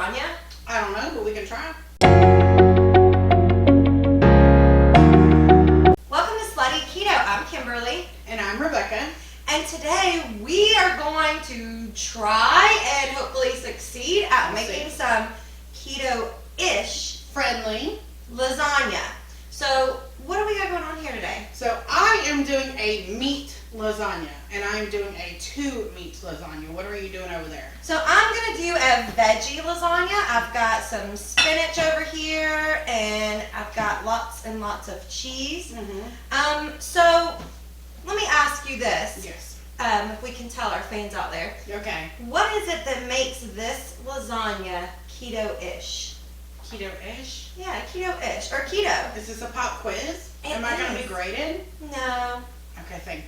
lasagna? I don't know, but we can try. Welcome to Slutty Keto. I'm Kimberly. And I'm Rebecca. And today we are going to try and hopefully succeed at making some keto-ish Friendly. lasagna. So what do we got going on here today? So I am doing a meat lasagna, and I'm doing a 2-meat lasagna. What are you doing over there? So I'm going to do a veggie lasagna. I've got some spinach over here, and I've got lots and lots of cheese. So let me ask you this. Yes. If we can tell our fans out there. Okay. What is it that makes this lasagna keto-ish? Keto-ish? Yeah, keto-ish, or keto. Is this a pop quiz? It Am I going to is. be graded? No. Okay, thank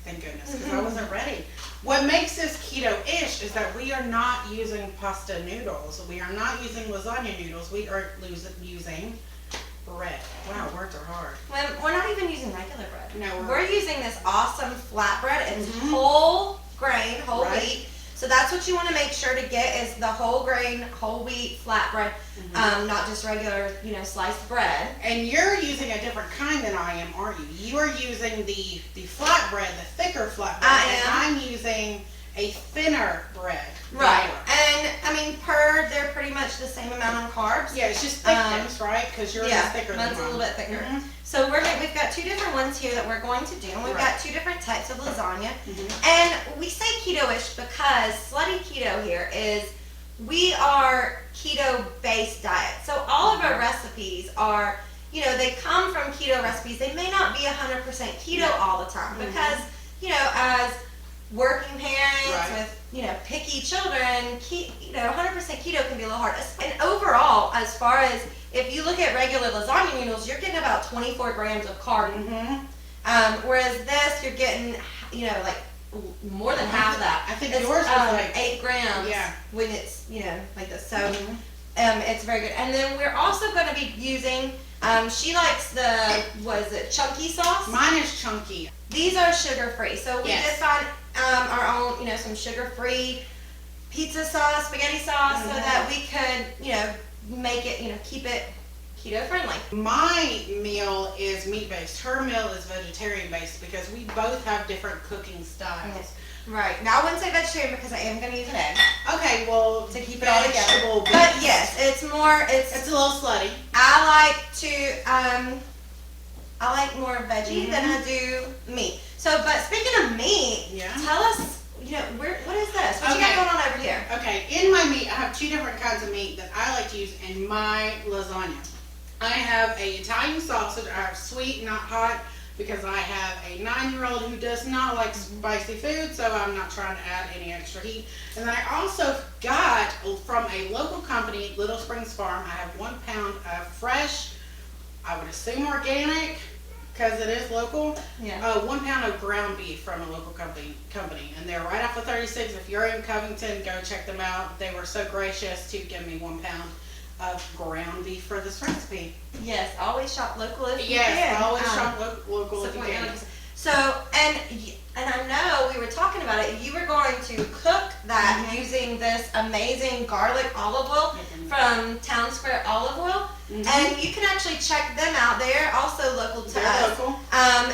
goodness, because I wasn't ready. What makes this keto-ish is that we are not using pasta noodles. We are not using lasagna noodles. We are using bread. Wow, words are hard. We're not even using regular bread. No, we're using this awesome flatbread. It's whole grain, whole wheat. So that's what you want to make sure to get is the whole grain, whole wheat flatbread, not just regular, sliced bread. And you're using a different kind than I am, aren't you? You are using the flatbread, the thicker flatbread. I am. And I'm using a thinner bread. Right. And I mean, they're pretty much the same amount of carbs. Yeah, it's just thickness, right? Because yours is thicker than mine. Mine's a little bit thicker. So we've got 2 different ones here that we're going to do. And we've got 2 different types of lasagna. And we say keto-ish because Slutty Keto here is, we are keto-based diet. So all of our recipes are, they come from keto recipes. They may not be 100% keto all the time because, as working parents with, picky children, 100% keto can be a little hard. And overall, as far as, if you look at regular lasagna noodles, you're getting about 24 grams of carb. Whereas this, you're getting, like more than half that. I think yours is like 8 grams. Yeah. When it's, like this. So, it's very good. And then we're also going to be using, she likes the, chunky sauce? Mine is chunky. These are sugar-free. So we just found our own, some sugar-free pizza sauce, spaghetti sauce, so that we could, make it, keep it keto-friendly. My meal is meat-based. Her meal is vegetarian-based because we both have different cooking styles. Right. Now, I wouldn't say vegetarian because I am going to use an egg. Okay, well, to keep it all together. Based. But yes, it's a little slutty. I like more veggie than I do meat. So, but speaking of meat, tell us, what is this? What you got going on over here? Okay, in my meat, I have 2 different kinds of meat that I like to use in my lasagna. I have a Italian sausage. I have sweet, not hot, because I have a 9-year-old who does not like spicy food, so I'm not trying to add any extra heat. And then I also got from a local company, Little Springs Farm, I have 1 pound of fresh, I would assume organic, because it is local. 1 pound of ground beef from a local company, and they're right off of 36. If you're in Covington, go check them out. They were so gracious to give me 1 pound of ground beef for this recipe. Yes, always shop local if you can. Yes, always shop local if you can. So, and I know we were talking about it. You were going to cook that using this amazing garlic olive oil from Town Square Olive Oil. And you can actually check them out. They're also local to us. Local.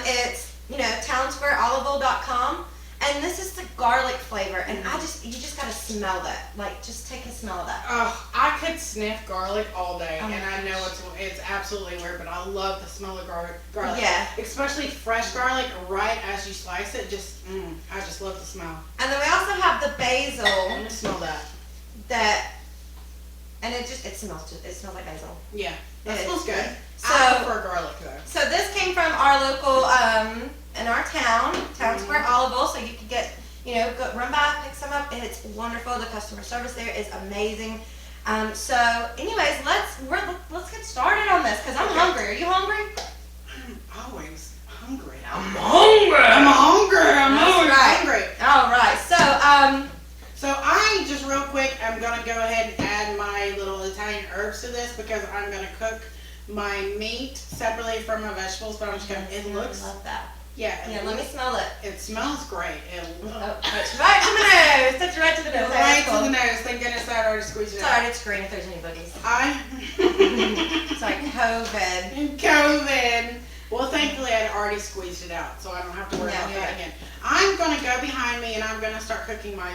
It's, townsquareoliveoil.com. And this is the garlic flavor. And you just got to smell that. Like, just take a smell of that. Oh, I could sniff garlic all day. And I know it's absolutely weird, but I love the smell of garlic. Yeah. Especially fresh garlic right as you slice it. I just love the smell. And then we also have the basil. Let me smell that. And it smells like basil. Yeah, that smells good. So, I prefer garlic though. So this came from our local, in our town Square Olive Oil. So you could get, go run by, pick some up. It's wonderful. The customer service there is amazing. So anyways, let's get started on this because I'm hungry. Are you hungry? I'm always hungry. I'm hungry. All right. So I just real quick, I'm gonna go ahead and add my little Italian herbs to this because I'm gonna cook my meat separately from my vegetables. But I'm just gonna. I love that. Yeah. Yeah, let me smell it. It smells great. Touch right to the nose. Touch right to the nose. Right to the nose. Thank goodness I already squeezed it out. Sorry to screen if there's any boogies. Sorry, COVID. COVID. Well, thankfully I'd already squeezed it out, so I don't have to worry about that again. I'm going to go behind me and I'm going to start cooking my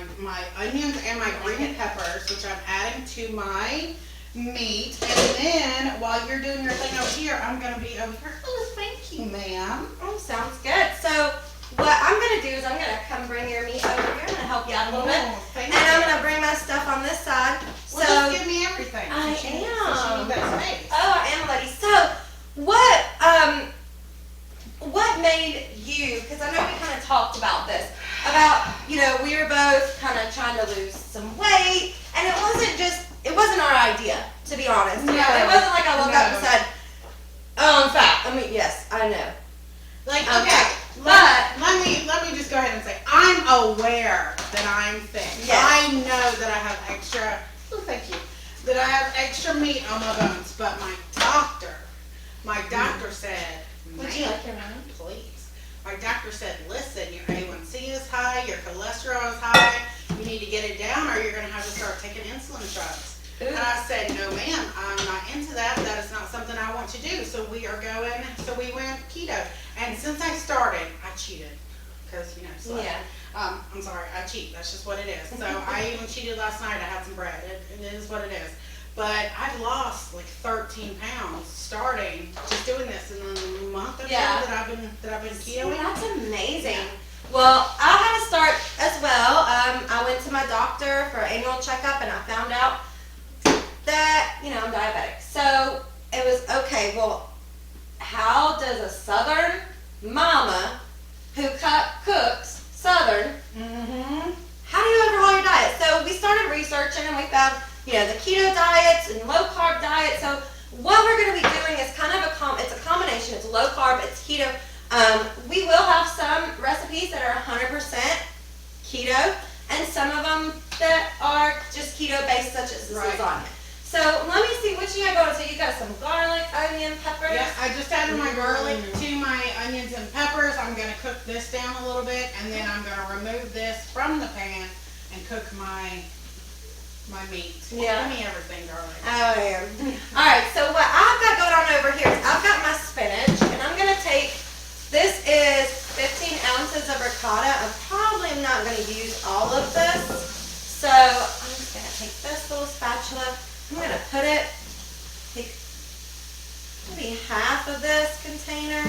onions and my green peppers, which I'm adding to my meat. And then while you're doing your thing over here, I'm going to be over here. Oh, thank you, ma'am. Oh, sounds good. So what I'm going to do is I'm going to come bring your meat over here. I'm going to help you out a little bit. And I'm going to bring my stuff on this side. Well, so just give me everything. I am. So she needs that space. Oh, I am, lady. So what made you, because I know we kind of talked about this, about, you know, we were both kind of trying to lose some weight, and it wasn't our idea, to be honest. No. It wasn't like I woke up and said, oh, I'm fat. I mean, yes, I know. Like, Okay, okay, but let me just go ahead and say, I'm aware that I'm thin. Yes. I know that I have extra, oh, thank you, that I have extra meat on my bones, but my doctor said, Would you like your wine? please. My doctor said, listen, your A1C is high, your cholesterol is high, you need to get it down or you're going to have to start taking insulin shots. Ooh. And I said, no ma'am, I'm not into that. That is not something I want to do. So we went keto. And since I started, I cheated. Because, you know, so Yeah. I'm sorry, I cheat. That's just what it is. So I even cheated last night. I had some bread. It is what it is. But I've lost like 13 pounds starting just doing this in the month or so that I've been ketoing. That's amazing. Well, I had to start as well. I went to my doctor for an annual checkup and I found out that, you know, I'm diabetic. So it was, okay, well, how does a Southern mama who cooks Southern, how do you overhaul your diet? So we started researching and we found, you know, the keto diets and low carb diets. So what we're going to be doing is kind of it's a combination. It's low carb, it's keto. We will have some recipes that are 100% keto and some of them that are just keto based, such as this lasagna. So let me see what you got going. So you got some garlic, onion, peppers. Yeah, I just added my garlic to my onions and peppers. I'm going to cook this down a little bit and then I'm going to remove this from the pan and cook my meat. Yeah. Give me everything, darling. Oh, yeah. All right, so what I've got going on over here is I've got my spinach, and I'm going to take, this is 15 ounces of ricotta. I probably am not going to use all of this, so I'm just going to take this little spatula. I'm going to take maybe half of this container,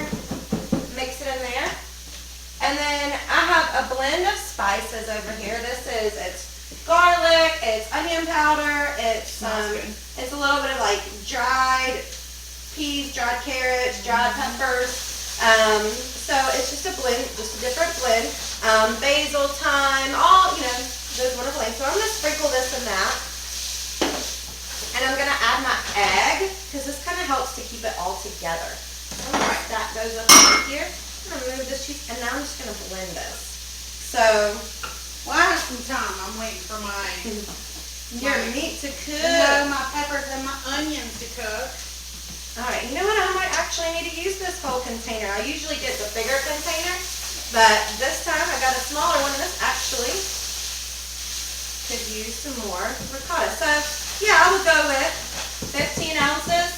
mix it in there, and then I have a blend of spices over here. It's garlic, it's onion powder, it's it's a little bit of like dried peas, dried carrots, dried peppers. So it's just a blend, just a different blend. Basil, thyme, all, you know, those wonderful things. So I'm gonna sprinkle this in that. And I'm gonna add my egg, because this kind of helps to keep it all together. Alright, that goes up right here. I'm gonna move this cheese, and now I'm just gonna blend this. So well, I have some time. I'm waiting for your meat to cook. No, my peppers and my onions to cook. Alright, you know what? I might actually need to use this whole container. I usually get the bigger container, but this time I got a smaller one, and this actually could use some more ricotta. So, yeah, I would go with 15 ounces.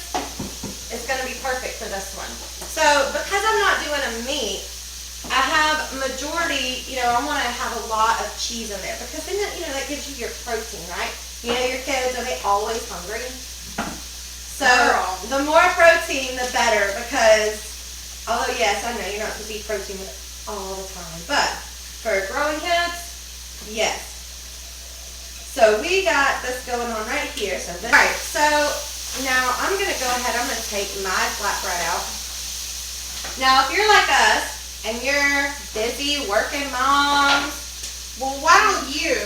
It's going to be perfect for this one. So, because I'm not doing a meat, I have majority, you know, I want to have a lot of cheese in there because then, you know, that gives you your protein, right? You know, your kids, are they always hungry? So, the more protein, the better because, although, yes, I know you're not supposed to eat protein all the time, but for growing kids, yes. So, we got this going on right here. So, alright, so now I'm going to go ahead, I'm going to take my flatbread out. Now, if you're like us, and you're busy working moms, well, why don't you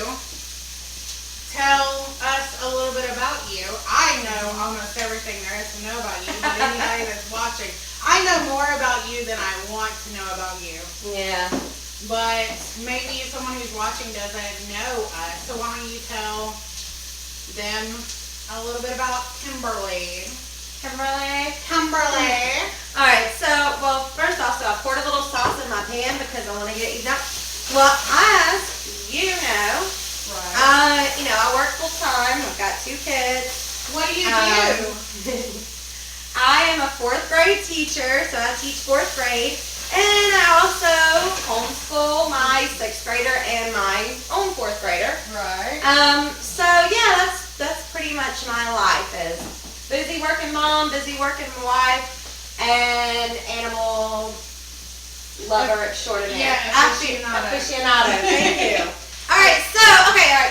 tell us a little bit about you? I know almost everything there is to know about you, but anybody that's watching, I know more about you than I want to know about you. Yeah. But maybe someone who's watching doesn't know us, so why don't you tell them a little bit about Kimberly? Kimberly. Kimberly. Alright, so, well, first off, so I poured a little sauce in my pan because I want to get it done. Well, as you know, Right. I work full time. I've got 2 kids. What do you do? I am a 4th grade teacher, so I teach 4th grade. And I also homeschool my 6th grader and my own 4th grader. Right. So yeah, that's pretty much my life is busy working mom, busy working wife, and animal lover extraordinaire. Yeah, aficionado. Thank you. Alright,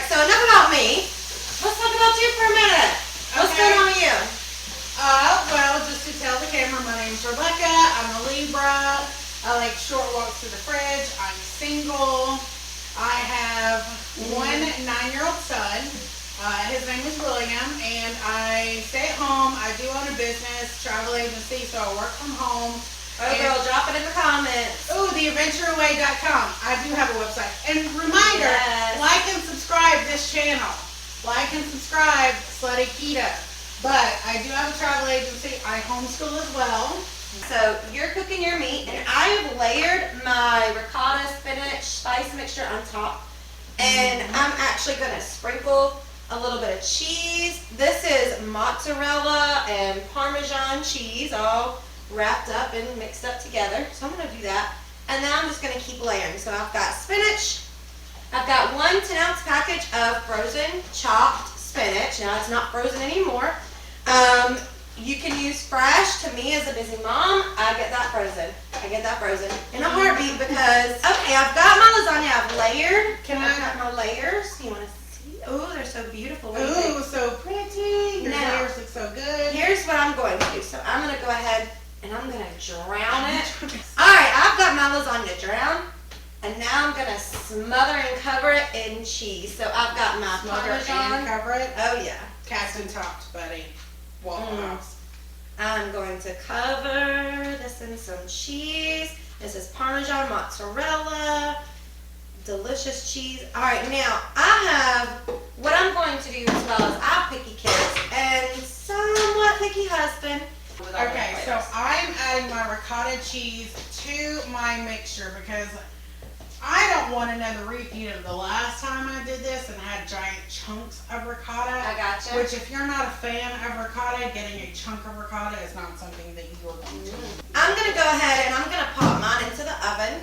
so enough about me. Let's talk about you for a minute. What's Okay. going on with you? Well, just to tell the camera, my name's Rebecca. I'm a Libra. I like short walks through the fridge. I'm single. I have one 9-year-old son. His name is William, and I stay at home. I do own a business, travel agency, so I work from home. Oh, girl, drop it in the comments. Ooh, theadventureaway.com. I do have a website. And reminder, Yes. like and subscribe this channel. Like and subscribe Slutty Keto. But I do have a travel agency. I homeschool as well. So you're cooking your meat, and I have layered my ricotta spinach spice mixture on top, and I'm actually going to sprinkle a little bit of cheese. This is mozzarella and Parmesan cheese all wrapped up and mixed up together. So I'm going to do that, and then I'm just going to keep layering. So I've got spinach. I've got 1 10-ounce package of frozen chopped spinach. Now it's not frozen anymore. You can use fresh. To me, as a busy mom, I get that frozen in a heartbeat because, okay, I've got my lasagna. I've layered. I've got my layers. You want to see? Oh, they're so beautiful. What do you think? Ooh, so pretty. Your Now, layers look so good. Here's what I'm going to do. So I'm going to go ahead and I'm going to drown it. All right, I've got my lasagna drowned. And now I'm going to smother and cover it in cheese. So I've got my Smother Parmesan. and cover it. Oh, yeah. Cast and topped, buddy. Waffle House. I'm going to cover this in some cheese. This is Parmesan mozzarella. Delicious cheese. All right, now what I'm going to do as well is I have picky kids and somewhat picky husband. Okay, so I'm adding my ricotta cheese to my mixture because I don't want another repeat of the last time I did this and had giant chunks of ricotta. I gotcha. Which, if you're not a fan of ricotta, getting a chunk of ricotta is not something that you're going to do. I'm going to go ahead and I'm going to pop mine into the oven.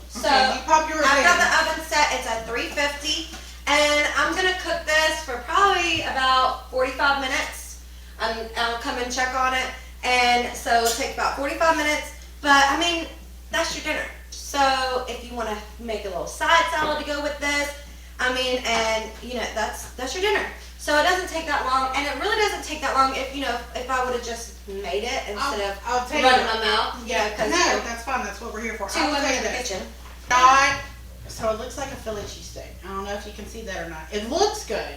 So Okay, you pop yours I've in. got the oven set. It's at 350. And I'm going to cook this for probably about 45 minutes. I'll come and check on it. And so it'll take about 45 minutes. But, I mean, that's your dinner. So if you want to make a little side salad to go with this, I mean, and that's your dinner. So it doesn't take that long, and it really doesn't take that long if I would have just made it instead I'll of tell running you. my mouth. Yeah, because no, that's fine. That's what we're here for. 2 I'll women tell you in the this. kitchen. So it looks like a Philly cheesesteak. I don't know if you can see that or not. It looks good,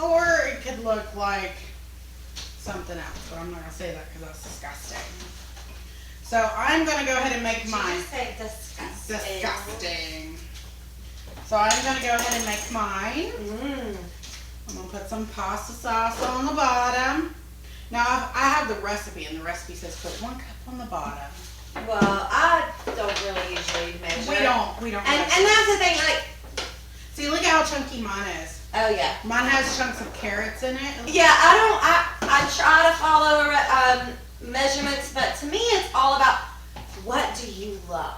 or it could look like something else, but I'm not gonna say that because that's disgusting. So I'm gonna go ahead and make mine. Say disgusting. Disgusting. So I'm gonna go ahead and make mine. Mm. I'm gonna put some pasta sauce on the bottom. Now I have the recipe, and the recipe says put 1 cup on the bottom. Well, I don't really usually measure. We don't. And that's the thing, like, See, look at how chunky mine is. oh yeah. Mine has chunks of carrots in it. Yeah, I try to follow measurements, but to me it's all about what do you love.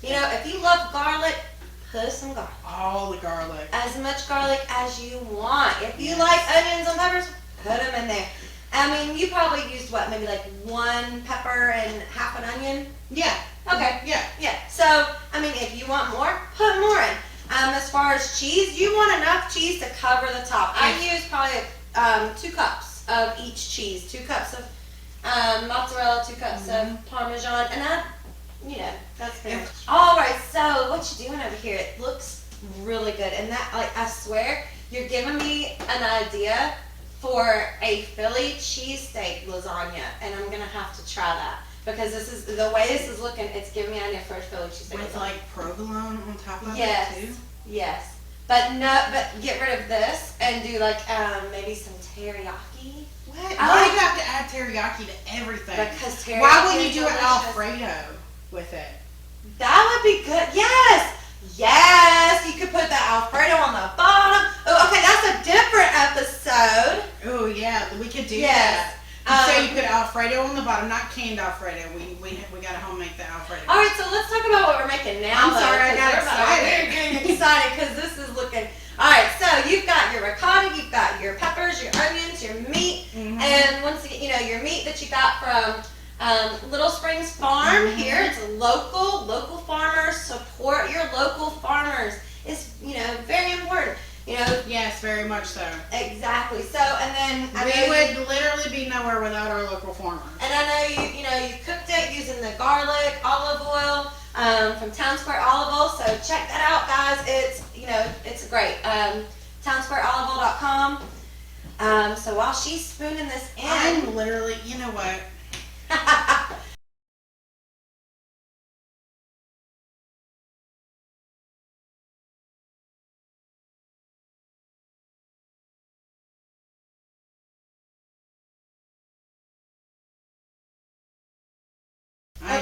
If you love garlic, put some garlic. All the garlic. As much garlic as you want. If you like onions and peppers, put them in there. I mean, you probably used maybe like 1 pepper and half an onion? Yeah. Okay. Yeah. So, I mean, if you want more, put more in. As far as cheese, you want enough cheese to cover the top. I use probably 2 cups of each cheese. 2 cups of mozzarella, 2 cups of Parmesan, and that's pretty much. All right, so what you doing over here? It looks really good, and I swear, you're giving me an idea for a Philly cheesesteak lasagna, and I'm gonna have to try that because this is the way this is looking. It's giving me an idea for a Philly cheesesteak With lasagna. like provolone on top of Yes. it too. Yes, but get rid of this and do maybe some teriyaki. What? I Why like- do you have to add teriyaki to everything? Because teriyaki Why wouldn't you is do an delicious. Alfredo with it? That would be good. Yes. Yes. You could put the Alfredo on the bottom. Oh, okay. That's a different episode. Oh yeah, we could do Yes. that. So you put Alfredo on the bottom, not canned Alfredo. We gotta home make the Alfredo. All right. So let's talk about what we're making now. I'm sorry, I got excited. We're getting excited because this is looking. All right. So you've got your ricotta, you've got your peppers, your onions, your meat, and once again, your meat that you got from Little Springs Farm here. It's a local farmers. Support your local farmers. It's very important. Yes, very much so. Exactly. So and then We would literally be nowhere without our local farmers. And I know you cooked it using the garlic olive oil from Town Square Olive Oil. So check that out, guys. It's great. TownSquareOliveOil.com. So while she's spooning this in, I'm literally, you know what?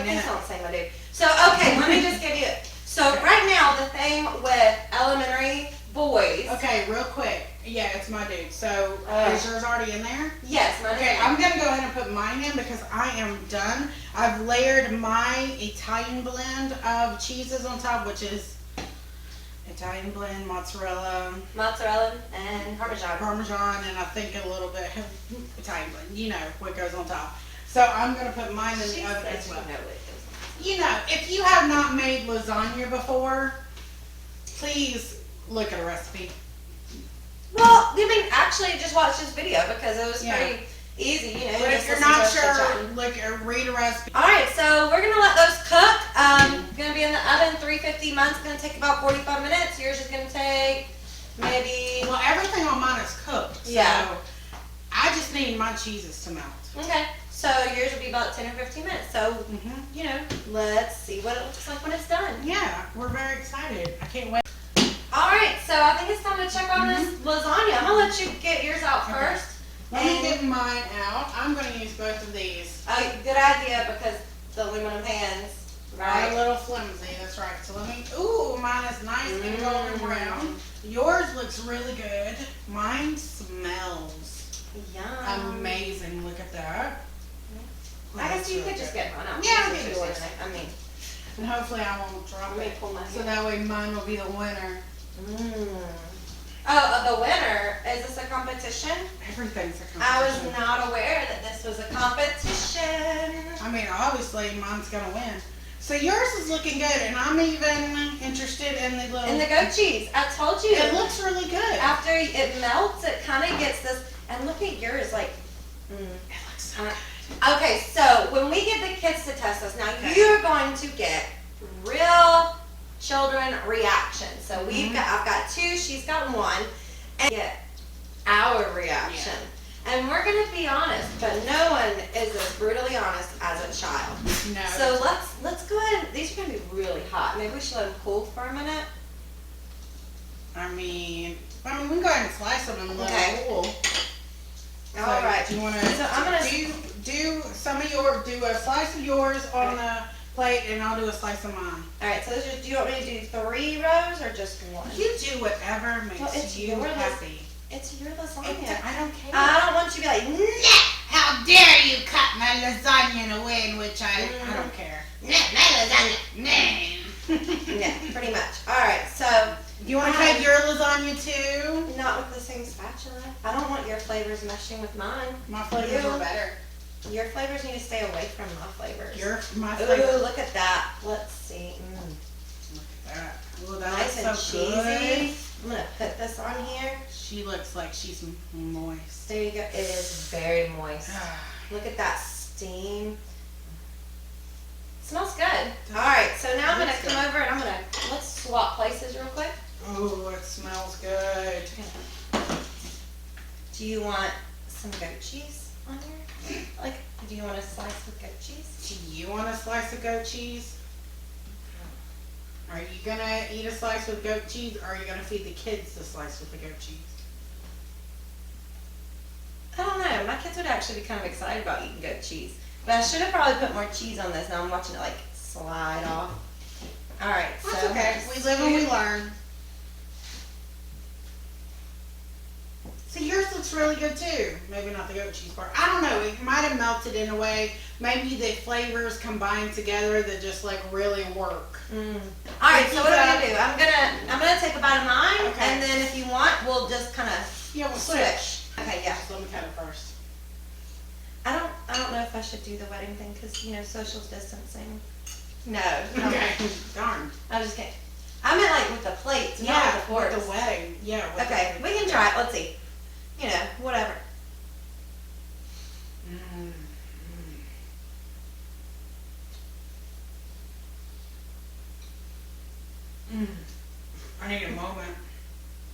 Please don't say my dude. So okay, let me just give you. So right now the thing with elementary boys. Okay, real quick. Yeah, it's my dude. So is yours already in there? Yes, my Okay, dude. I'm gonna go ahead and put mine in because I am done. I've layered my Italian blend of cheeses on top, which is Italian blend, mozzarella, and Parmesan. Parmesan, and I think a little bit of Italian blend. You know what goes on top. So I'm gonna put mine in the oven as well. If you have not made lasagna before, please look at a recipe. Well, actually just watch this video because it was pretty easy, But if you're not sure, read a recipe. All right, so we're gonna let those cook. Gonna be in the oven 350. Mine's gonna take about 45 minutes. Yours is gonna take maybe. Well, everything on mine is cooked. So Yeah. I just need my cheeses to melt. Okay, so yours will be about 10 or 15 minutes. So let's see what it looks like when it's done. Yeah, we're very excited. I can't wait. All right, so I think it's time to check on this lasagna. I'm gonna let you get yours out first. Let me get mine out. I'm going to use both of these. Good idea because the aluminum pans. Right. A little flimsy, that's right. So let me, ooh, mine is nice and golden brown. Yours looks really good. Mine smells Yum. amazing. Look at that. I guess you could just get one out. Yeah, I'll Since get you're yours. doing it. I mean, And hopefully I won't drop let me it. pull my So that way mine will be the winner. Oh, the winner. Is this a competition? Everything's a I was competition. not aware that this was a competition. I mean, obviously mine's going to win. So yours is looking good, and I'm even interested in the little... And the goat cheese. I told you. It looks really good. After it melts, it kind of gets this. And look at yours, like. It looks so good. Okay, so when we get the kids to test us, now you're going to get real children reaction. So I've got two, she's got one, and get our reaction. And we're gonna be honest, but no one is as brutally honest as a child. No. So let's go ahead. These are gonna be really hot. Maybe we should let them cool for a minute. I mean, we can go ahead and slice them and let them cool. So, All right. Do you want to? So I'm gonna do some of your do a slice of yours on the plate, and I'll do a slice of mine. All right. So do you want me to do 3 rows or just 1? You do whatever makes it's you your happy. It's your lasagna. I don't care. I don't want you to be like, nah. How dare you cut my lasagna in a way in which I don't care. Nah, my lasagna. Nah. Yeah, pretty much. All right. So You want to cut your lasagna too? not with the same spatula. I don't want your flavors meshing with mine. My flavors are better. Your flavors need to stay away from my flavors. My Ooh, flavors. look at that. Let's see. Look at that. Ooh, that Nice and looks so cheesy. good. I'm gonna put this on here. She looks like she's moist. There you go. It is very moist. Look at that steam. Smells good. All right, so now I'm gonna come over and let's swap places real quick. Oh, it smells good. Do you want some goat cheese on here? Like, do you want a slice with goat cheese? Do you want a slice of goat cheese? Are you gonna eat a slice with goat cheese, or are you gonna feed the kids the slice with the goat cheese? I don't know. My kids would actually be kind of excited about eating goat cheese. But I should have probably put more cheese on this. Now I'm watching it like slide off. All right. That's so okay. We live and we learn. See, yours looks really good too. Maybe not the goat cheese part. I don't know. It might have melted in a way. Maybe the flavors combined together that just like really work. All right. So what are we gonna do? I'm gonna take a bite of mine, Okay. and then if you want, we'll just kind of Yeah, we'll switch. switch. Okay. Yeah. So let me cut it first. I don't know if I should do the wedding thing because social distancing. No. Okay. Darn. I was just kidding. I meant like with the plates, not with the forks. with the wedding. Yeah. With Okay, we can try it. Let's see. Whatever. Mm. Mm. I need a moment.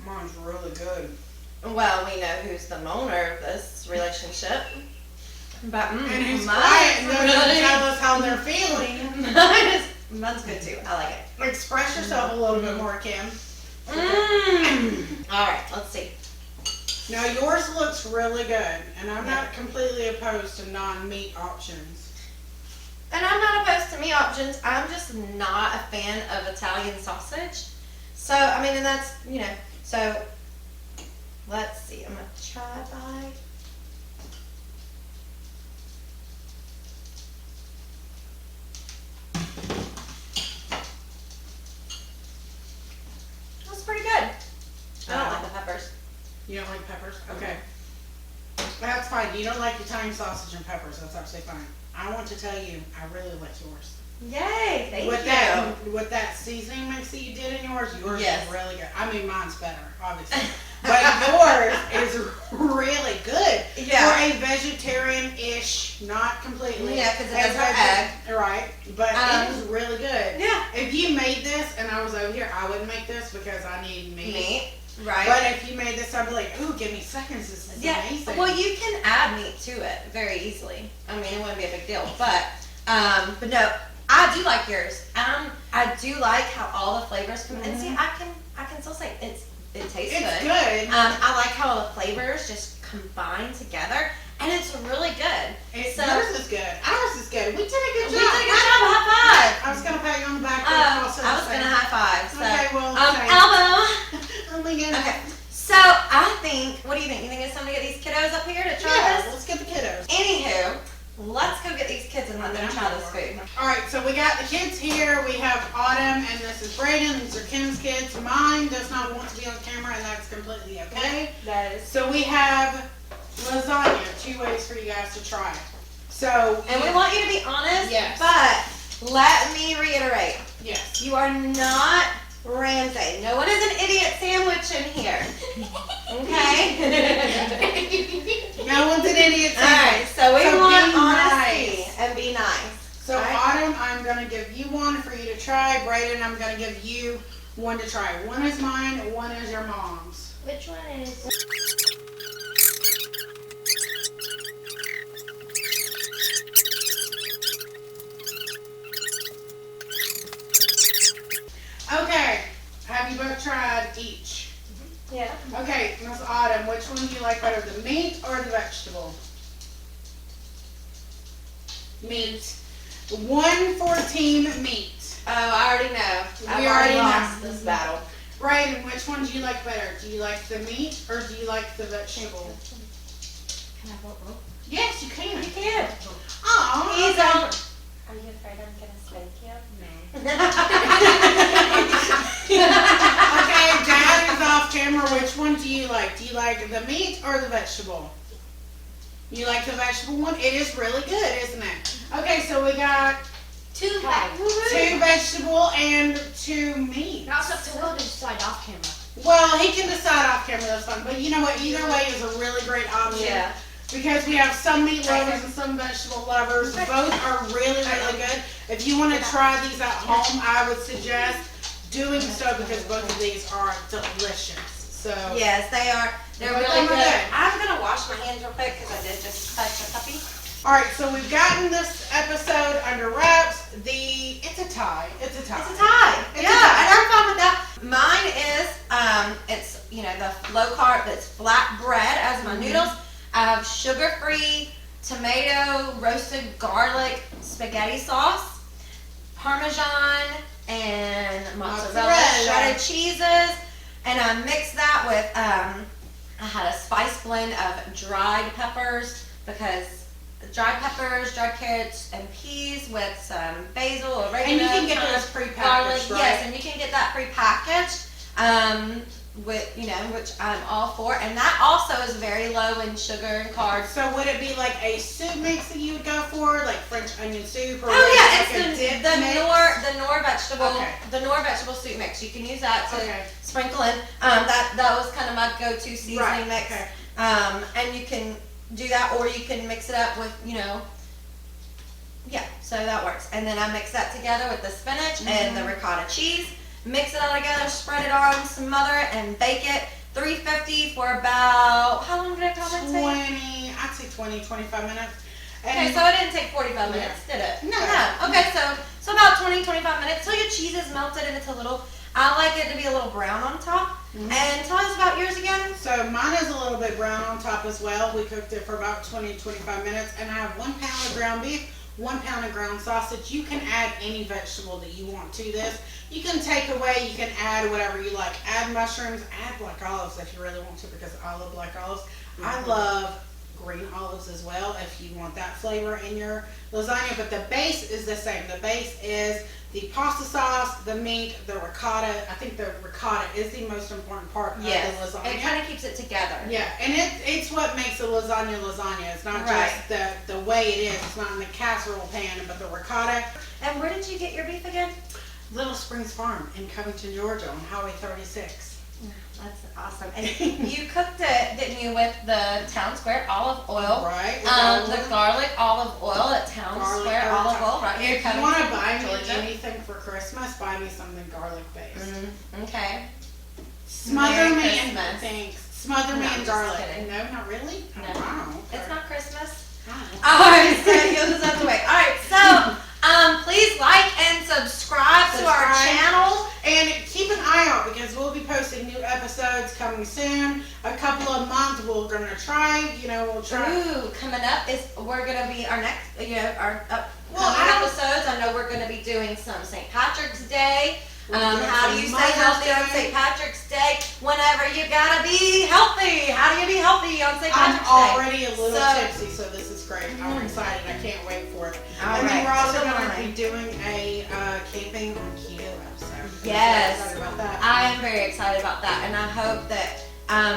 Mine's really good. Well, we know who's the owner of this relationship. But And who's mine's quiet and doesn't really- tell us how they're feeling. Mine's good too. I like it. Express yourself a little bit more, Kim. All right, let's see. Now yours looks really good, and I'm not completely opposed to non-meat options. And I'm not opposed to meat options. I'm just not a fan of Italian sausage. So, I mean, and that's, so let's see. I'm going to try by. That's pretty good. I don't like the peppers. You don't like peppers? Okay. That's fine. You don't like Italian sausage and peppers. That's absolutely fine. I want to tell you, I really like yours. Yay, thank With you. with that seasoning mix that you did in yours Yes. is really good. I mean, mine's better, obviously. But yours is really good. Yeah. For a vegetarian-ish, not completely. Yeah, 'cause it does have Right. But it is really good. Yeah. If you made this and I was over here, I wouldn't make this because I need meat. Meat, right. But if you made this, I'd be like, ooh, give me seconds. This is amazing. Well, you can add meat to it very easily. I mean, it wouldn't be a big deal. But no, I do like yours. I do like how all the flavors come. And see, I can still say it tastes It's good. good. I like how all the flavors just combine together, and it's really good. Yours is good. Ours is good. We did a good We job. did a good job. High five. I was gonna pat you on the back. I was gonna high five. So, Okay, well, thanks. elbow. Oh my goodness. Okay. So I think. What do you think? You think it's time to get these kiddos up here to try Yeah, this? let's get the kiddos. Anywho, let's go get these kids and let them try this food. All right, so we got the kids here. We have Autumn, and this is Brayden. These are Kim's kids. Mine does not want to be on camera, and that's completely okay. That is. So we have lasagna. 2 ways for you guys to try it. So And we want you to be honest. Yes. But let me reiterate: yes. you are not Ramsay. No one is an idiot sandwich in here. Okay. No one's an idiot. All right. So we So want be honesty nice. and be nice. So All right. Autumn, I'm gonna give you one for you to try. Brayden, I'm gonna give you one to try. One is mine, one is your mom's. Which one is? Okay, have you both tried each? Yeah. Okay, Miss Autumn, which one do you like better, the meat or the vegetable? Meat. 1 for team meat. Oh, I already know. I've We already lost know. this battle. Brayden, which one do you like better? Do you like the meat or do you like the vegetable? Can I vote both? Yes, you can. You can. Oh, He's on. Are you afraid I'm gonna spank you? Okay, Dad is off camera. Which one do you like? Do you like the meat or the vegetable? You like the vegetable one? It is really good, isn't it? Okay, so we got 2 2 vegetable and 2 meat. Now it's up to Will to decide off camera. Well, he can decide off camera, that's fine. But you know what? Either way is a really great option. Yeah. Because we have some meat lovers and some vegetable lovers. Both are really, really good. If you want to try these at home, I would suggest doing so because both of these are delicious. So Yes, they are. They're Both really of them are good. good. I'm gonna wash my hands real quick because I did just touch a puppy. all right, so we've gotten this episode under wraps. It's a tie. It's a tie. It's a tie. It's a Yeah, tie. and I'm fine with that. Mine is it's the low carb. It's flat bread as my noodles. I have sugar-free tomato roasted garlic spaghetti sauce, Parmesan and mozzarella, Mozzarella. shredded cheeses, and I mixed that with, I had a spice blend of dried peppers, because dried peppers, dried carrots, and peas with some basil, oregano, And you can get thyme, those prepackaged, garlic. right? Yes, and you can get that prepackaged, with, which I'm all for. And that also is very low in sugar and carbs. So would it be like a soup mix that you would go for, like French onion soup, or Oh yeah, like a it's dip the mix? Nor vegetable, Okay. the Nor vegetable soup mix. You can use that to Okay. sprinkle in. That was kind of my go-to seasoning Right, mix. okay. And you can do that, or you can mix it up with, yeah, so that works. And then I mix that together with the spinach and the ricotta cheese. Mix it all together, spread it on, smother it, and bake it. 350 for about, how long did I tell it take? I'd say 20, 25 minutes. Okay, so it didn't take 45 minutes, did it? No. Okay, so about 20, 25 minutes till your cheese is melted and it's a little, I like it to be a little brown on top. And tell us about yours again. So mine is a little bit brown on top as well. We cooked it for about 20, 25 minutes, and I have 1 pound of ground beef, 1 pound of ground sausage. You can add any vegetable that you want to this. You can take away, you can add whatever you like. Add mushrooms, add black olives if you really want to, because I love black olives. I love green olives as well if you want that flavor in your lasagna, but the base is the same. The base is the pasta sauce, the meat, the ricotta. I think the ricotta is the most important part of the lasagna. It kind of keeps it together. Yeah, and it's what makes a lasagna lasagna. It's not Right. just the way it is. It's not in the casserole pan, but the ricotta. And where did you get your beef again? Little Springs Farm in Covington, Georgia on Highway 36. That's awesome. And you cooked it, didn't you, with the Town Square olive oil? Right. The garlic olive oil at Town Square olive oil, right here in If you want to Covington, buy me Georgia. anything for Christmas, buy me something garlic based. Okay. Smother Merry me in Christmas. thanks. Smother No, me I'm in just garlic. kidding. No, not really. No. Oh, wow. It's not Christmas. Wow. Alright, so you'll just have to wait. Alright, so please like and subscribe to our Subscribe. channel. And keep an eye out, because we'll be posting new episodes coming soon. A couple of months we're gonna try. We'll try. Ooh, coming up is we're gonna be our next, our upcoming I- episodes. I know we're gonna be doing some St. Patrick's Day. We're doing How do some you stay Mother's healthy on Day. St. Patrick's Day? Whenever you gotta be healthy. How do you be healthy on St. I'm Patrick's Day? already a little So- tipsy, so this is great. I'm excited. I can't wait for it. All And then right, we're also so going am to I. be doing a camping on keto episode. Yes. I'm excited about that. I am very excited about that, and I hope that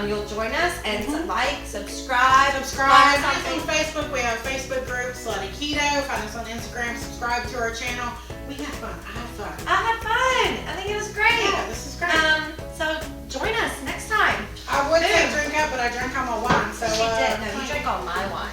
you'll join us and like, subscribe, Subscribe. find Find us us on on Facebook. We have a Facebook group, Slutty Keto. Find us on Instagram. Subscribe to our channel. We had fun. I had fun. I had fun. I think it was great. Yeah, this is great. So join us next time. I would say drink up, but I drank all my wine. So She did. No, thank you drank all my wine.